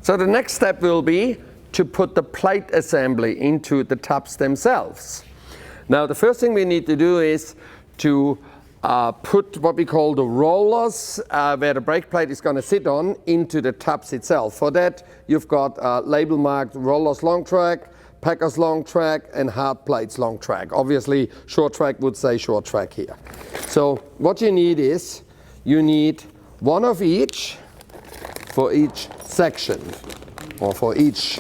So the next step will be to put the plate assembly into the tubs themselves. Now the first thing we need to do is to put what we call the rollers where the brake plate is going to sit on into the tubs itself. For that you've got label marked rollers long track, Packers long track and hard plates long track. Obviously short track would say short track here. So what you need is you need one of each for each section or for each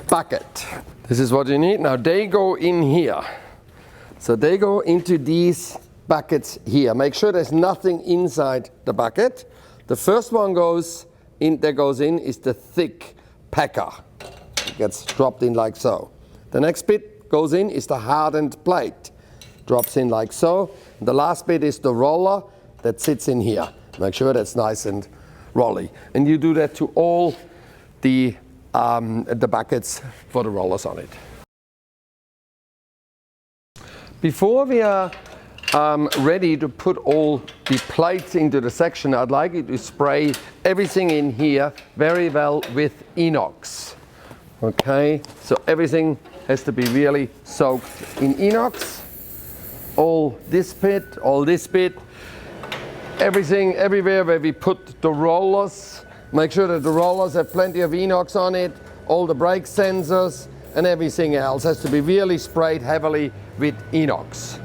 bucket. This is what you need. Now they go in here. So they go into these buckets here. Make sure there's nothing inside the bucket. The first one goes in is the thick packer. It gets dropped in like so. The next bit goes in is the hardened plate. Drops in like so. The last bit is the roller that sits in here. Make sure that's nice and rolly. And you do that to all the buckets for the rollers on it. Before we are ready to put all the plates into the section, I'd like you to spray everything in here very well with inox. Okay, so everything has to be really soaked in inox. All this bit, everything, everywhere where we put the rollers. Make sure that the rollers have plenty of inox on it. All the brake sensors and everything else has to be really sprayed heavily with inox.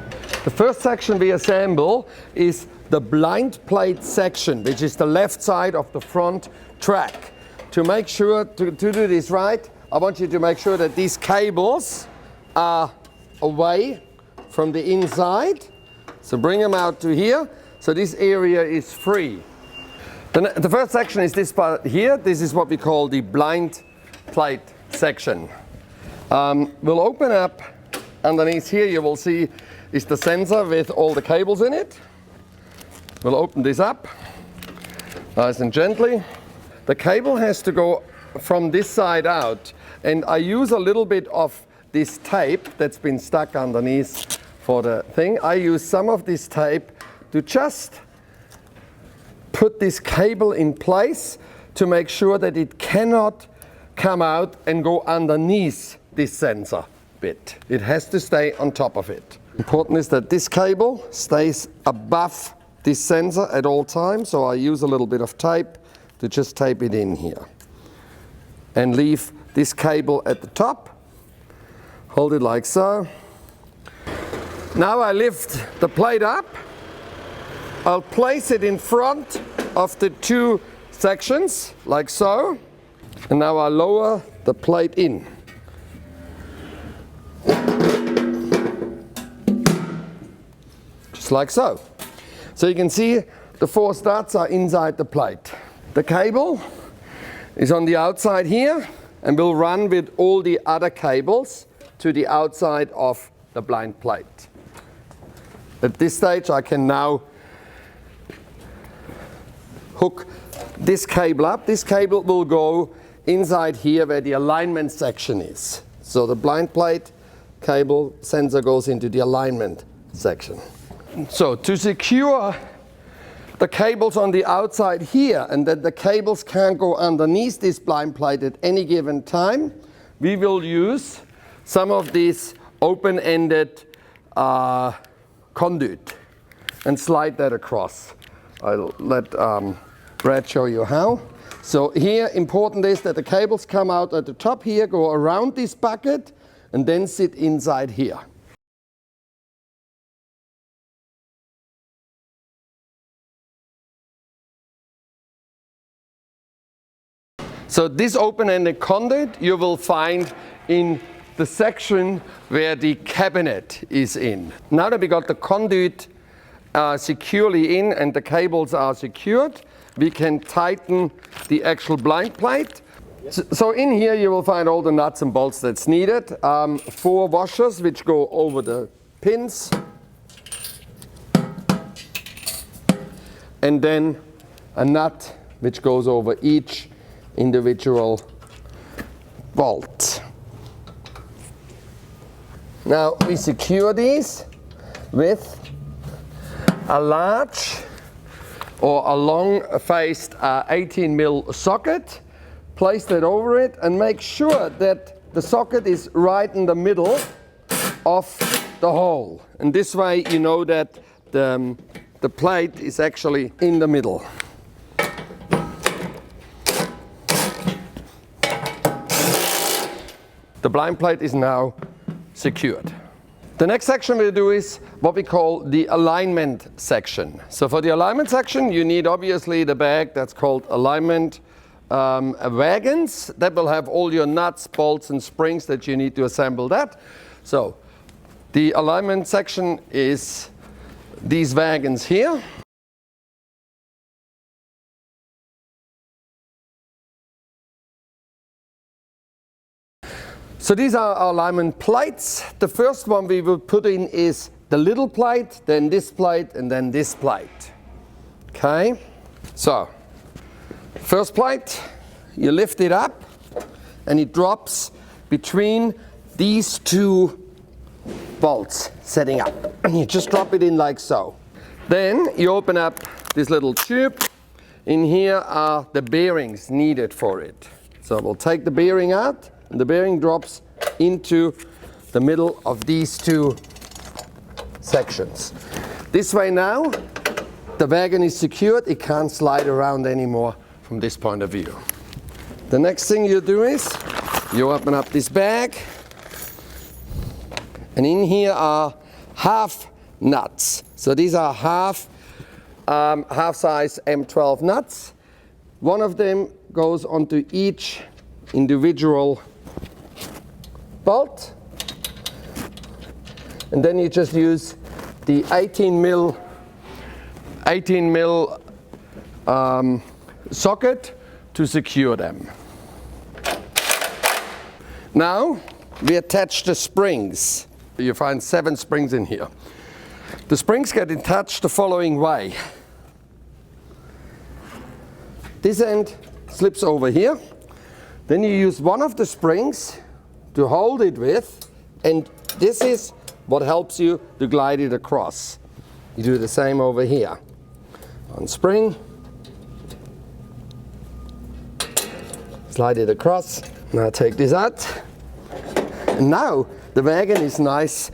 The first section we assemble is the blind plate section, which is the left side of the front track. To make sure to do this right, I want you to make sure that these cables are away from the inside. So bring them out to here. So this area is free. The first section is this part here. This is what we call the blind plate section. We'll open up underneath here. You will see is the sensor with all the cables in it. We'll open this up nice and gently. The cable has to go from this side out, and I use a little bit of this tape that's been stuck underneath for the thing. I use some of this tape to just put this cable in place to make sure that it cannot come out and go underneath this sensor bit. It has to stay on top of it. Important is that this cable stays above this sensor at all times, so I use a little bit of tape to just tape it in here. And leave this cable at the top. Hold it like so. Now I lift the plate up. I'll place it in front of the two sections, like so. And now I lower the plate in. Just like so. So you can see the 4 studs are inside the plate. The cable is on the outside here and will run with all the other cables to the outside of the blind plate. At this stage I can now hook this cable up. This cable will go inside here where the alignment section is. So the blind plate cable sensor goes into the alignment section. So to secure the cables on the outside here and that the cables can't go underneath this blind plate at any given time, we will use some of this open-ended conduit and slide that across. I'll let Brad show you how. So here, important is that the cables come out at the top here, go around this bucket, and then sit inside here. So this open-ended conduit you will find in the section where the cabinet is in. Now that we got the conduit securely in and the cables are secured, we can tighten the actual blind plate. So in here you will find all the nuts and bolts that's needed. 4 washers which go over the pins. And then a nut which goes over each individual bolt. Now we secure these with a large or a long-faced 18mm socket place that over it and make sure that the socket is right in the middle of the hole. And this way you know that the plate is actually in the middle. The blind plate is now secured. The next section we'll do is what we call the alignment section. So for the alignment section, you need obviously the bag that's called alignment wagons. That will have all your nuts, bolts, and springs that you need to assemble that. So the alignment section is these wagons here. So these are our alignment plates. The first one we will put in is the little plate, then this plate, and then this plate. Okay, so first plate, you lift it up and it drops between these two bolts setting up. And you just drop it in like so. Then you open up this little tube. In here are the bearings needed for it. So we'll take the bearing out. And the bearing drops into the middle of these two sections. This way now, the wagon is secured. It can't slide around anymore from this point of view. The next thing you do is you open up this bag, and in here are half nuts. So these are half size M12 nuts. One of them goes onto each individual bolt, and then you just use the 18 mil socket to secure them. Now we attach the springs. You find 7 springs in here. The springs get attached the following way. This end slips over here. Then you use one of the springs to hold it with, and this is what helps you to glide it across. You do the same over here. One spring, slide it across. Now take this out, and now the wagon is nice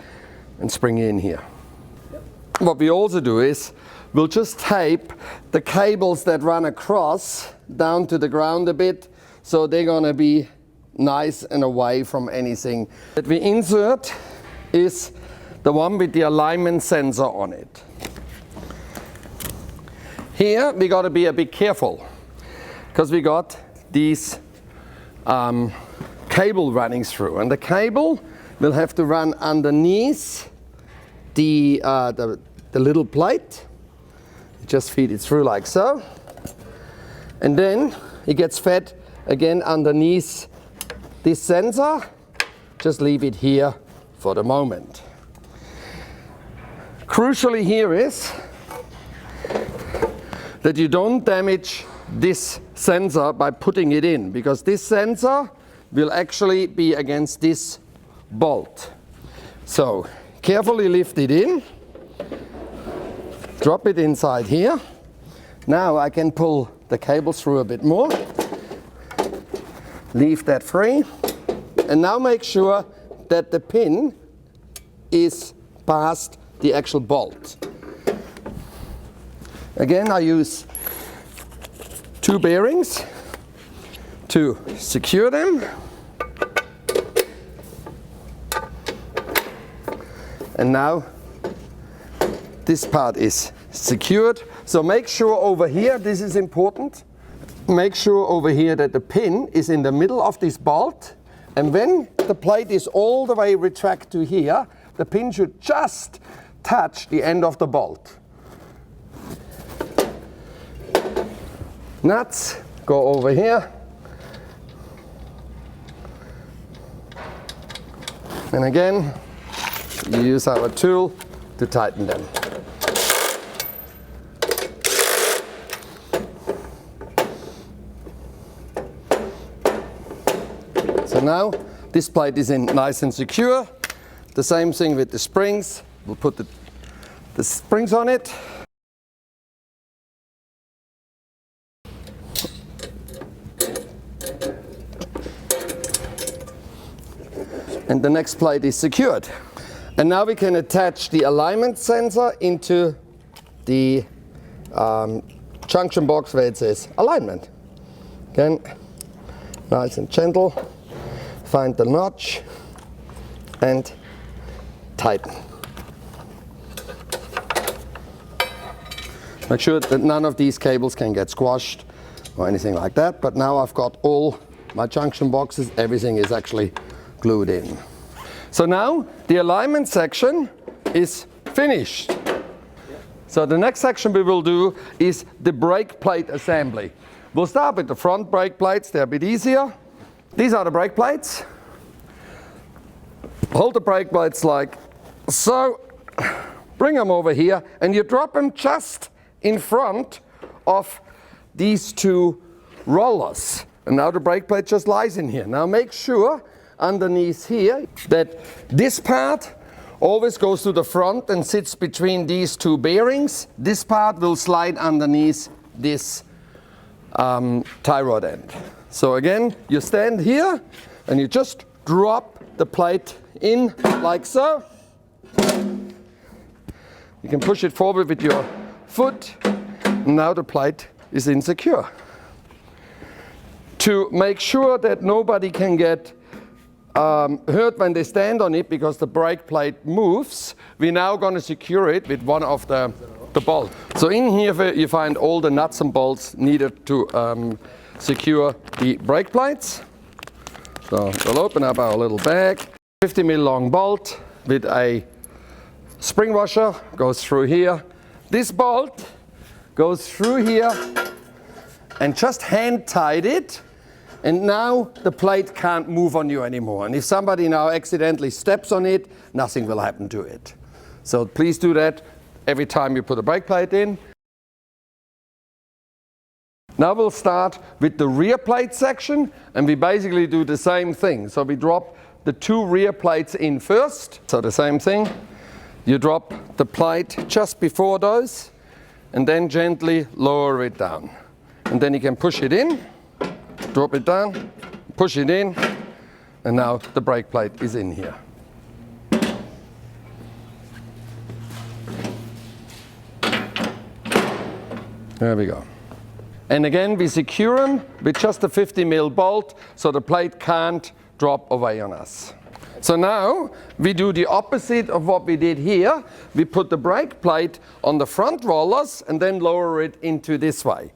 and springy in here. What we also do is we'll just tape the cables that run across down to the ground a bit, so they're gonna be nice and away from anything. That we insert is the one with the alignment sensor on it. Here we got to be a bit careful because we got these cable running through, and the cable will have to run underneath the little plate. Just feed it through like so, and then it gets fed again underneath this sensor. Just leave it here for the moment. Crucially here is that you don't damage this sensor by putting it in, because this sensor will actually be against this bolt. So carefully lift it in, drop it inside here. Now I can pull the cable through a bit more. Leave that free, and now make sure that the pin is past the actual bolt. Again, I use 2 bearings to secure them, and now this part is secured. So make sure over here, this is important, make sure over here that the pin is in the middle of this bolt, and when the plate is all the way retracted to here, the pin should just touch the end of the bolt. Nuts go over here, and again you use our tool to tighten them. So now this plate is in nice and secure. The same thing with the springs. We'll put the springs on it. and the next plate is secured. And now we can attach the alignment sensor into the junction box where it says alignment. Again, nice and gentle, find the notch and tighten. Make sure that none of these cables can get squashed or anything like that, but now I've got all my junction boxes, everything is actually glued in. So now the alignment section is finished. So the next section we will do is the brake plate assembly. We'll start with the front brake plates, they're a bit easier. These are the brake plates. Hold the brake plates like so, bring them over here, and you drop them just in front of these two rollers. And now the brake plate just lies in here. Now make sure underneath here that this part always goes to the front and sits between these two bearings. This part will slide underneath this tie rod end. So again, you stand here and you just drop the plate in like so. You can push it forward with your foot. Now the plate is insecure. To make sure that nobody can get hurt when they stand on it because the brake plate moves, we're now going to secure it with one of the bolts. So in here you find all the nuts and bolts needed to secure the brake plates. So we'll open up our little bag. 50 mil long bolt with a spring washer goes through here. This bolt goes through here and just hand tied it. And now the plate can't move on you anymore. And if somebody now accidentally steps on it, nothing will happen to it. So please do that every time you put a brake plate in. Now we'll start with the rear plate section, and we basically do the same thing. So we drop the two rear plates in first. So the same thing. You drop the plate just before those, and then gently lower it down. And then you can push it in. Drop it down, push it in, and now the brake plate is in here. There we go. And again, we secure them with just a 50 mil bolt so the plate can't drop away on us. So now we do the opposite of what we did here. We put the brake plate on the front rollers and then lower it into this way.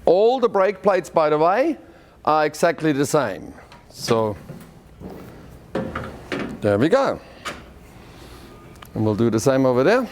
All the brake plates, by the way, are exactly the same. So there we go. And we'll do the same over there.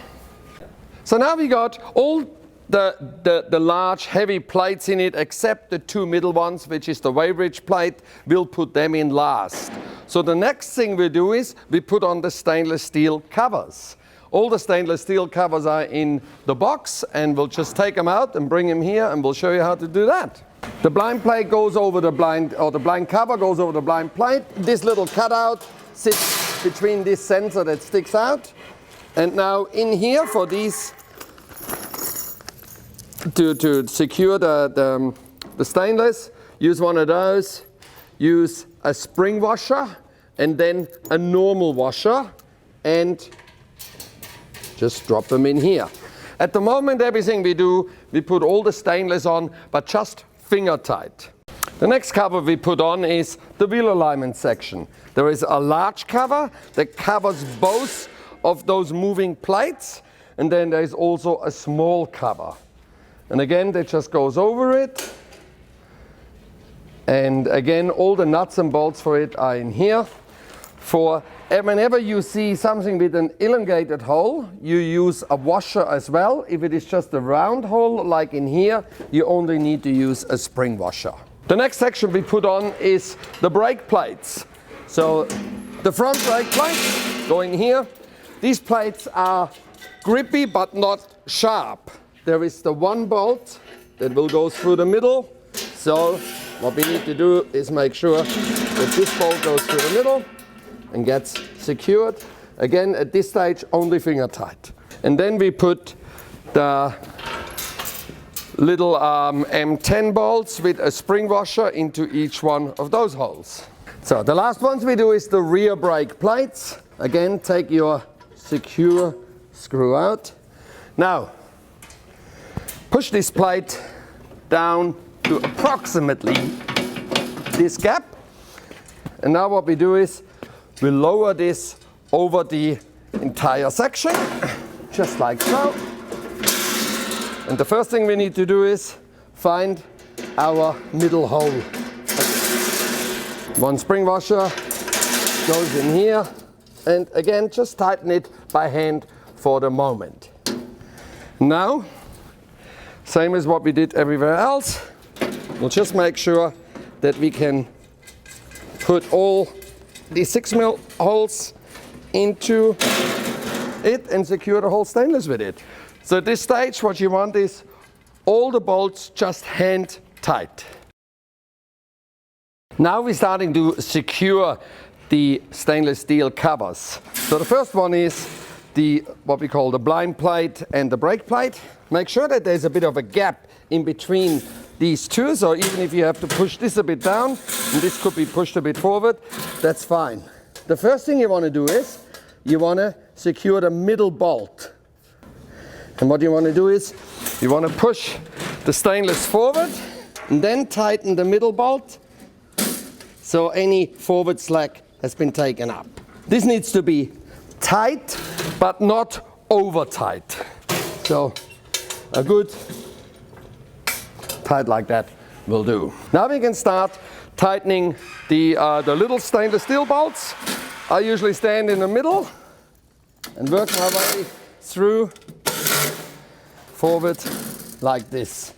So now we got all the large heavy plates in it except the two middle ones, which is the weighbridge plate. We'll put them in last. So the next thing we do is we put on the stainless steel covers. All the stainless steel covers are in the box, and we'll just take them out and bring them here, and we'll show you how to do that. The blind plate goes over the blind, or the blind cover goes over the blind plate. This little cutout sits between this sensor that sticks out. And now in here for these, to secure the stainless, use one of those, use a spring washer, and then a normal washer, and just drop them in here. At the moment, everything we do, we put all the stainless on, but just finger tight. The next cover we put on is the wheel alignment section. There is a large cover that covers both of those moving plates, and then there's also a small cover. And again, that just goes over it. And again, all the nuts and bolts for it are in here. Whenever you see something with an elongated hole, you use a washer as well. If it is just a round hole, like in here, you only need to use a spring washer. The next section we put on is the brake plates. So the front brake plates go in here. These plates are grippy but not sharp. There is the one bolt that will go through the middle. So what we need to do is make sure that this bolt goes through the middle and gets secured. Again, at this stage, only finger tight. And then we put the little M10 bolts with a spring washer into each one of those holes. So the last ones we do is the rear brake plates. Again, take your secure screw out. Now, push this plate down to approximately this gap. And now what we do is we lower this over the entire section, just like so. And the first thing we need to do is find our middle hole. One spring washer goes in here, and again, just tighten it by hand for the moment. Now, same as what we did everywhere else, we'll just make sure that we can put all the 6mm holes into it and secure the whole stainless with it. So at this stage, what you want is all the bolts just hand tight. Now we're starting to secure the stainless steel covers. So the first one is what we call the blind plate and the brake plate. Make sure that there's a bit of a gap in between these two, so even if you have to push this a bit down, and this could be pushed a bit forward, that's fine. The first thing you want to do is, you want to secure the middle bolt. And what you want to do is, you want to push the stainless forward, and then tighten the middle bolt, so any forward slack has been taken up. This needs to be tight, but not over tight. So, a good tight like that will do. Now we can start tightening the little stainless steel bolts. I usually stand in the middle and work my way through forward like this.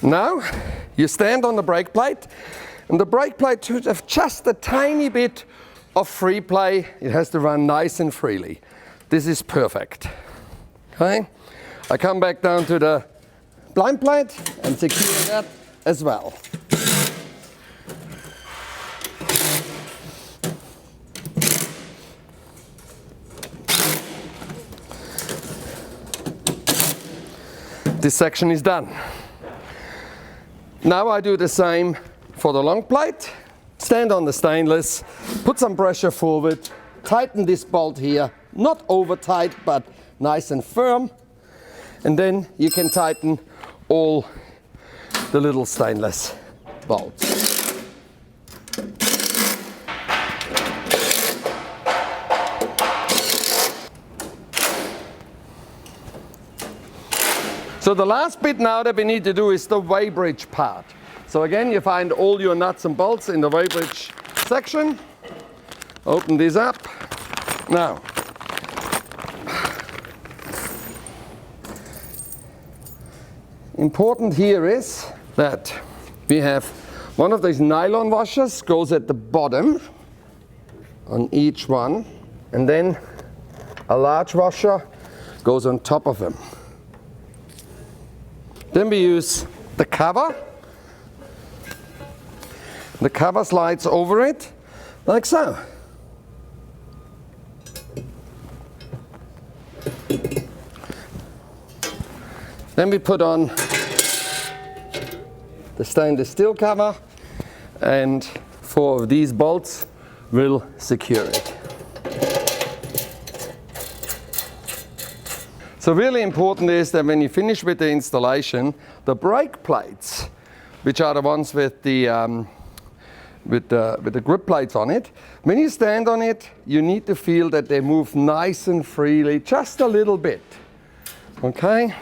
Now you stand on the brake plate, and the brake plate should have just a tiny bit of free play. It has to run nice and freely. This is perfect. Okay? I come back down to the blind plate and secure that as well. This section is done. Now I do the same for the long plate. Stand on the stainless, put some pressure forward, tighten this bolt here, not over tight, but nice and firm. And then you can tighten all the little stainless bolts. So the last bit now that we need to do is the weighbridge part. So again, you find all your nuts and bolts in the weighbridge section. Open this up. Now, important here is that we have one of these nylon washers goes at the bottom on each one, and then a large washer goes on top of them. Then we use the cover. The cover slides over it, like so. Then we put on the stainless steel cover, and 4 of these bolts will secure it. So really important is that when you finish with the installation, the brake plates, which are the ones with the grip plates on it, when you stand on it, you need to feel that they move nice and freely, just a little bit. Okay?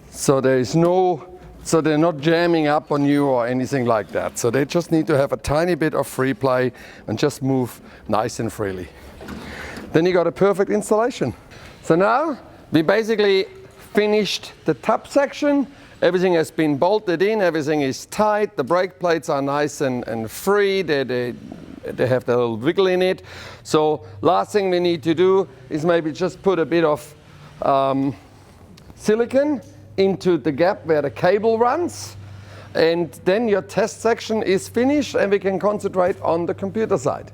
So they're not jamming up on you or anything like that. So they just need to have a tiny bit of free play and just move nice and freely. Then you got a perfect installation. So now we basically finished the top section. Everything has been bolted in, everything is tight, the brake plates are nice and free, they have the little wiggle in it. So last thing we need to do is maybe just put a bit of silicone into the gap where the cable runs. And then your test section is finished and we can concentrate on the computer side.